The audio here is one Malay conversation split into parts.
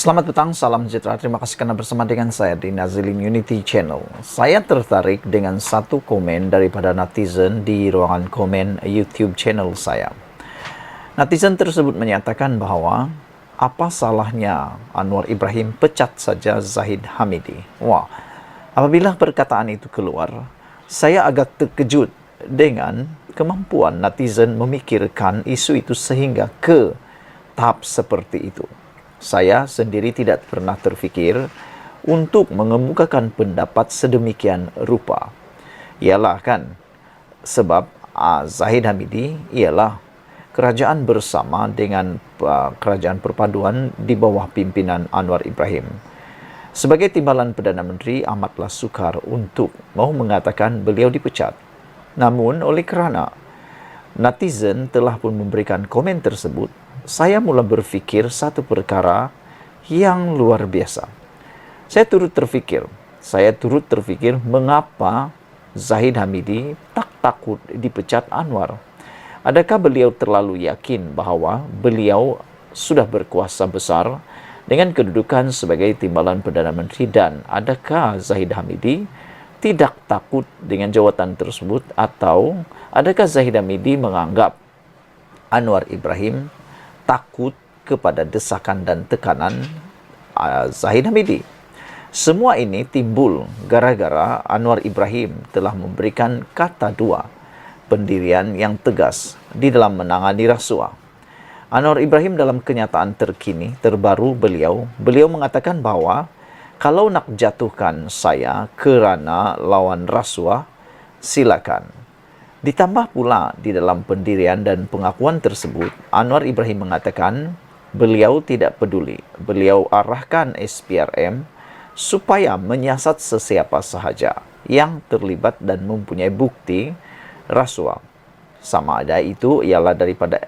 Selamat petang, salam sejahtera. Terima kasih karena bersama dengan saya di Nazilin Unity Channel. Saya tertarik dengan satu komen daripada netizen di ruangan komen YouTube channel saya. Netizen tersebut menyatakan bahwa apa salahnya Anwar Ibrahim pecat saja Zahid Hamidi. Wah, apabila perkataan itu keluar, saya agak terkejut dengan kemampuan netizen memikirkan isu itu sehingga ke tahap seperti itu. Saya sendiri tidak pernah terfikir untuk mengemukakan pendapat sedemikian rupa. Ialah kan, sebab Zahid Hamidi ialah kerajaan bersama dengan kerajaan perpaduan di bawah pimpinan Anwar Ibrahim. Sebagai timbalan Perdana Menteri, amatlah sukar untuk mau mengatakan beliau dipecat. Namun, oleh kerana netizen telah pun memberikan komen tersebut, saya mula berfikir satu perkara yang luar biasa. Saya turut terfikir mengapa Zahid Hamidi tak takut dipecat Anwar. Adakah beliau terlalu yakin bahawa beliau sudah berkuasa besar dengan kedudukan sebagai timbalan Perdana Menteri, dan adakah Zahid Hamidi tidak takut dengan jawatan tersebut, atau adakah Zahid Hamidi menganggap Anwar Ibrahim takut kepada desakan dan tekanan Zahid Hamidi? Semua ini timbul gara-gara Anwar Ibrahim telah memberikan kata dua pendirian yang tegas di dalam menangani rasuah. Anwar Ibrahim dalam kenyataan terbaru beliau mengatakan bahawa kalau nak jatuhkan saya kerana lawan rasuah, silakan. Ditambah pula di dalam pendirian dan pengakuan tersebut, Anwar Ibrahim mengatakan beliau tidak peduli. Beliau arahkan SPRM supaya menyiasat sesiapa sahaja yang terlibat dan mempunyai bukti rasuah. Sama ada itu ialah daripada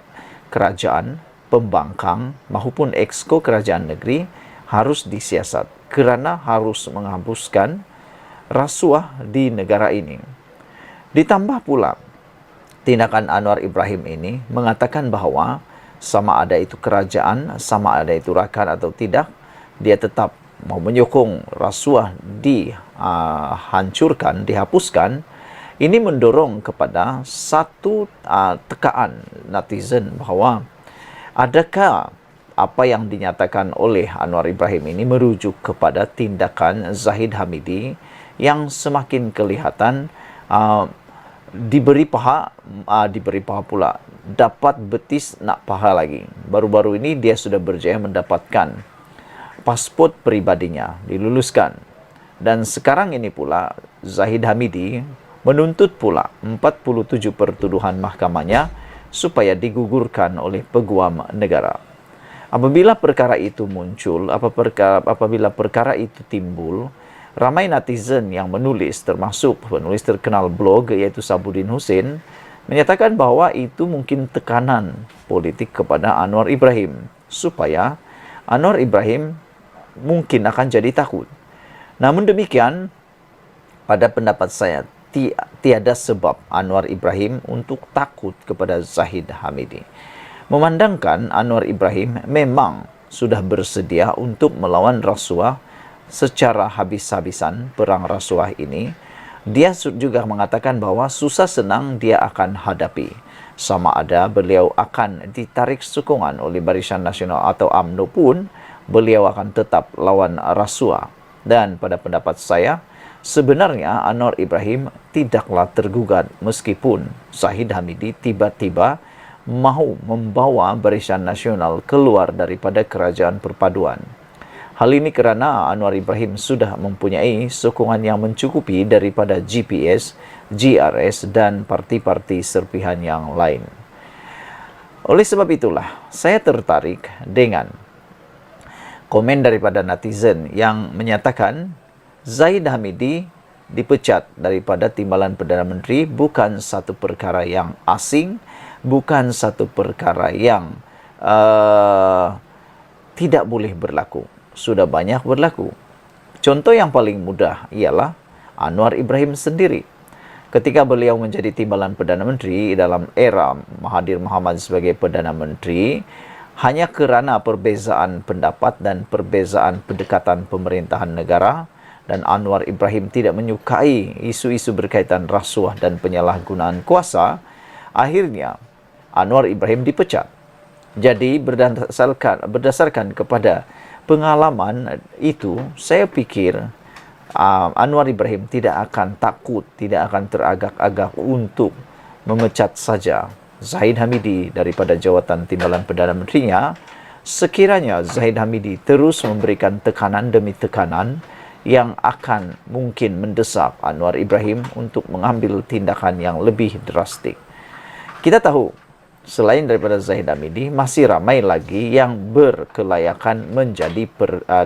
kerajaan, pembangkang maupun exco kerajaan negeri harus disiasat kerana harus menghapuskan rasuah di negara ini. Ditambah pula, tindakan Anwar Ibrahim ini mengatakan bahawa sama ada itu kerajaan, sama ada itu rakan atau tidak, dia tetap mau menyokong rasuah dihancurkan, dihapuskan. Ini mendorong kepada satu tekaan netizen bahawa adakah apa yang dinyatakan oleh Anwar Ibrahim ini merujuk kepada tindakan Zahid Hamidi yang semakin kelihatan diberi paha pula, dapat betis nak paha lagi. Baru-baru ini dia sudah berjaya mendapatkan pasport pribadinya, diluluskan. Dan sekarang ini pula Zahid Hamidi menuntut pula 47 pertuduhan mahkamahnya supaya digugurkan oleh peguam negara. Apabila perkara itu muncul, apabila perkara itu timbul, ramai netizen yang menulis, termasuk penulis terkenal blog iaitu Sabudin Hussein, menyatakan bahawa itu mungkin tekanan politik kepada Anwar Ibrahim supaya Anwar Ibrahim mungkin akan jadi takut. Namun demikian, pada pendapat saya, tiada sebab Anwar Ibrahim untuk takut kepada Zahid Hamidi. Memandangkan Anwar Ibrahim memang sudah bersedia untuk melawan rasuah secara habis-habisan perang rasuah ini, dia juga mengatakan bahawa susah senang dia akan hadapi. Sama ada beliau akan ditarik sokongan oleh Barisan Nasional atau UMNO pun, beliau akan tetap lawan rasuah. Dan pada pendapat saya, sebenarnya Anwar Ibrahim tidaklah tergugat meskipun Zahid Hamidi tiba-tiba mahu membawa Barisan Nasional keluar daripada kerajaan perpaduan. Hal ini kerana Anwar Ibrahim sudah mempunyai sokongan yang mencukupi daripada GPS, GRS dan parti-parti serpihan yang lain. Oleh sebab itulah, saya tertarik dengan komen daripada netizen yang menyatakan Zahid Hamidi dipecat daripada timbalan Perdana Menteri bukan satu perkara yang asing, bukan satu perkara yang tidak boleh berlaku. Sudah banyak berlaku. Contoh yang paling mudah ialah Anwar Ibrahim sendiri. Ketika beliau menjadi timbalan Perdana Menteri dalam era Mahathir Mohamad sebagai Perdana Menteri, hanya kerana perbezaan pendapat dan perbezaan pendekatan pemerintahan negara, dan Anwar Ibrahim tidak menyukai isu-isu berkaitan rasuah dan penyalahgunaan kuasa, akhirnya Anwar Ibrahim dipecat. Jadi berdasarkan kepada pengalaman itu, saya pikir Anwar Ibrahim tidak akan takut, tidak akan teragak-agak untuk memecat saja Zahid Hamidi daripada jawatan timbalan Perdana Menterinya, sekiranya Zahid Hamidi terus memberikan tekanan demi tekanan yang akan mungkin mendesak Anwar Ibrahim untuk mengambil tindakan yang lebih drastik. Kita tahu, selain daripada Zahid Hamidi, masih ramai lagi yang berkelayakan menjadi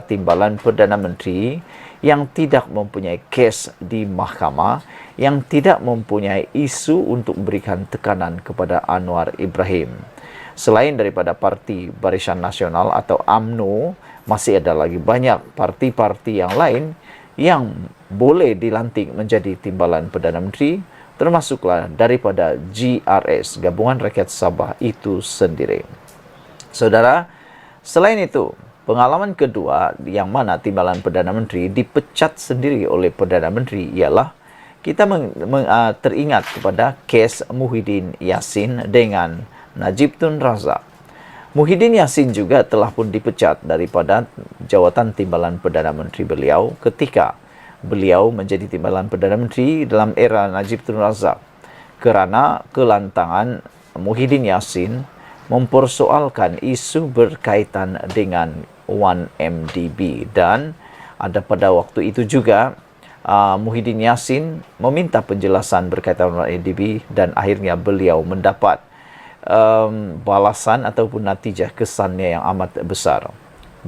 timbalan Perdana Menteri yang tidak mempunyai kes di mahkamah, yang tidak mempunyai isu untuk memberikan tekanan kepada Anwar Ibrahim. Selain daripada Parti Barisan Nasional atau UMNO, masih ada lagi banyak parti-parti yang lain yang boleh dilantik menjadi timbalan Perdana Menteri, termasuklah daripada GRS, Gabungan Rakyat Sabah itu sendiri. Saudara, selain itu, pengalaman kedua yang mana timbalan Perdana Menteri dipecat sendiri oleh Perdana Menteri ialah kita teringat kepada kes Muhyiddin Yassin dengan Najib Tun Razak. Muhyiddin Yassin juga telah pun dipecat daripada jawatan timbalan Perdana Menteri beliau ketika beliau menjadi timbalan Perdana Menteri dalam era Najib Tun Razak kerana kelantangan Muhyiddin Yassin mempersoalkan isu berkaitan dengan 1MDB, dan ada pada waktu itu juga Muhyiddin Yassin meminta penjelasan berkaitan dengan 1MDB dan akhirnya beliau mendapat balasan ataupun natijah kesannya yang amat besar.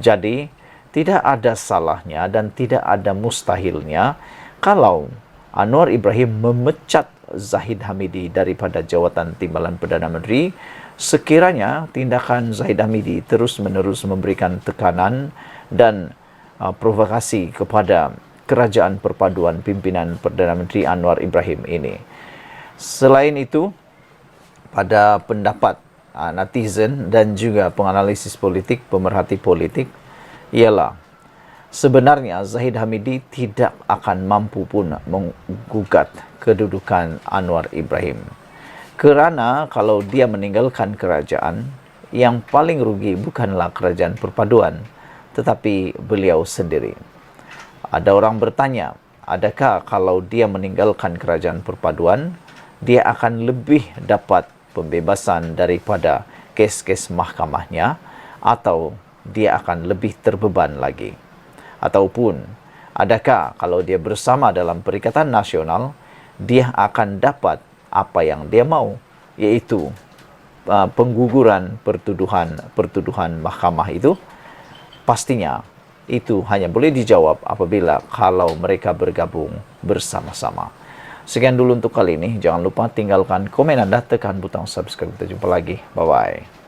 Jadi tidak ada salahnya dan tidak ada mustahilnya kalau Anwar Ibrahim memecat Zahid Hamidi daripada jawatan timbalan Perdana Menteri sekiranya tindakan Zahid Hamidi terus-menerus memberikan tekanan dan provokasi kepada kerajaan perpaduan pimpinan Perdana Menteri Anwar Ibrahim ini. Selain itu, pada pendapat netizen dan juga penganalisis politik, pemerhati politik, ialah sebenarnya Zahid Hamidi tidak akan mampu pun menggugat kedudukan Anwar Ibrahim. Kerana kalau dia meninggalkan kerajaan, yang paling rugi bukanlah kerajaan perpaduan, tetapi beliau sendiri. Ada orang bertanya, adakah kalau dia meninggalkan kerajaan perpaduan, dia akan lebih dapat pembebasan daripada kes-kes mahkamahnya, atau dia akan lebih terbeban lagi? Ataupun adakah kalau dia bersama dalam Perikatan Nasional, dia akan dapat apa yang dia mau, iaitu pengguguran pertuduhan mahkamah itu? Pastinya itu hanya boleh dijawab apabila kalau mereka bergabung bersama-sama. Sekian dulu untuk kali ini. Jangan lupa tinggalkan komen Anda, tekan butang subscribe. Kita jumpa lagi. Bye-bye.